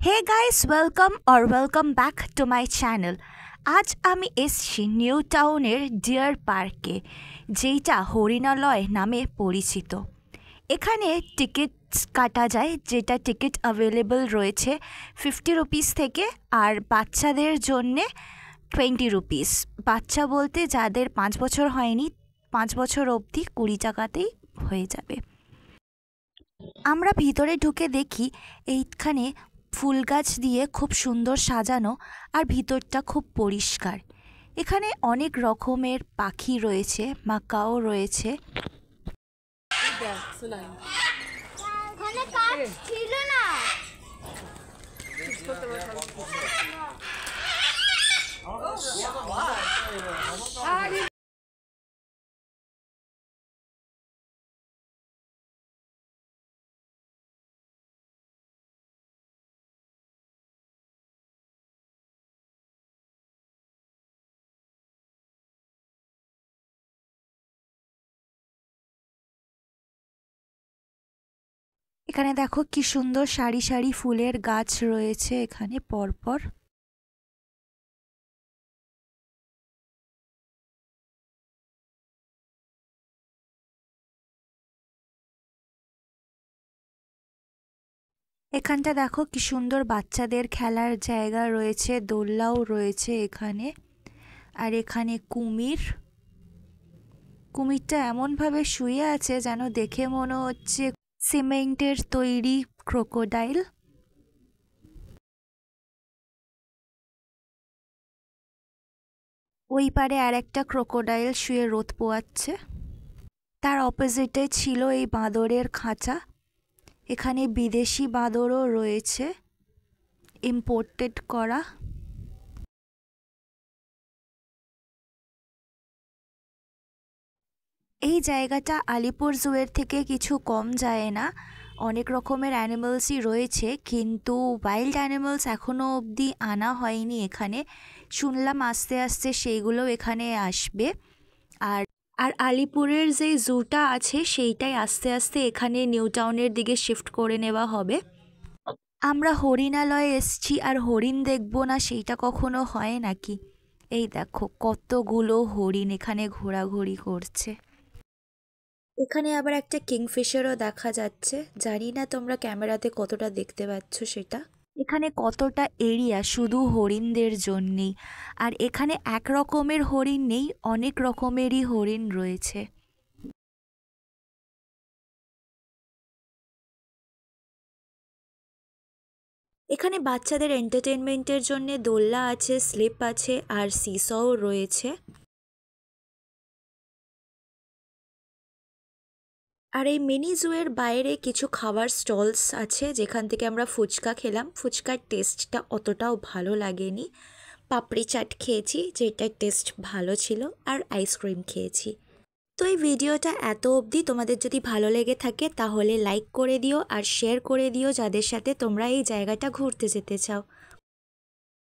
Hey guys, welcome back to my channel. আজ আমি এসছি নিউ টাউনের ডিয়ার পার্কে, যেটা হরিণালয় নামে পরিচিত। এখানে টিকিট কাটা যায়, যেটা টিকিট অ্যাভেলেবল রয়েছে 50 রুপিস থেকে, আর বাচ্চাদের জন্যে 20 রুপিস। বাচ্চা বলতে যাদের 5 বছর হয়নি, 5 বছর অবধি 20 টাকাতেই হয়ে যাবে। আমরা ভিতরে ঢুকে দেখি এইখানে ফুল গাছ দিয়ে খুব সুন্দর সাজানো, আর ভিতরটা খুব পরিষ্কার। এখানে অনেক রকমের পাখি রয়েছে, মাকাও রয়েছে। এখানে দেখো কি সুন্দর সারি সারি ফুলের গাছ রয়েছে এখানে পরপর। এখানটা দেখো কি সুন্দর বাচ্চাদের খেলার জায়গা রয়েছে, দোলনাও রয়েছে এখানে। আর এখানে কুমিরটা এমনভাবে শুয়ে আছে যেন দেখে মনে হচ্ছে সিমেন্টের তৈরি ক্রোকোডাইল। ওই পারে আর একটা ক্রোকোডাইল শুয়ে রোদ পোয়াচ্ছে। তার অপোজিটে ছিল এই বাঁদরের খাঁচা। এখানে বিদেশি বাঁদরও রয়েছে, ইম্পোর্টেড করা। এই জায়গাটা আলিপুর জুয়ের থেকে কিছু কম যায় না। অনেক রকমের অ্যানিমালসই রয়েছে, কিন্তু ওয়াইল্ড অ্যানিমালস এখনও অবধি আনা হয়নি এখানে। শুনলাম আস্তে আস্তে সেইগুলো এখানে আসবে। আর আর আলিপুরের যে জুটা আছে সেইটাই আস্তে আস্তে এখানে নিউ টাউনের দিকে শিফট করে নেওয়া হবে। আমরা হরিণালয়ে এসছি আর হরিণ দেখবো না, সেইটা কখনো হয় নাকি? এই দেখো কতগুলো হরিণ এখানে ঘোরাঘুরি করছে। এখানে আবার একটা কিংফিশারও দেখা যাচ্ছে, জানি না তোমরা ক্যামেরাতে কতটা দেখতে পাচ্ছ সেটা। এখানে কতটা এরিয়া শুধু হরিণদের জন্যেই, আর এখানে এক রকমের হরিণ নেই, অনেক রকমেরই হরিণ রয়েছে। এখানে বাচ্চাদের এন্টারটেনমেন্টের জন্য দোলনা আছে, স্লিপ আছে, আর সিসও রয়েছে। আর এই মিনি জুয়ের বাইরে কিছু খাবার স্টলস আছে, যেখান থেকে আমরা ফুচকা খেলাম। ফুচকার টেস্টটা অতটাও ভালো লাগেনি। পাপড়ি চাট খেয়েছি, যেটার টেস্ট ভালো ছিল, আর আইসক্রিম খেয়েছি। তো এই ভিডিওটা এত অবধি। তোমাদের যদি ভালো লেগে থাকে তাহলে লাইক করে দিও আর শেয়ার করে দিও যাদের সাথে তোমরা এই জায়গাটা ঘুরতে যেতে চাও।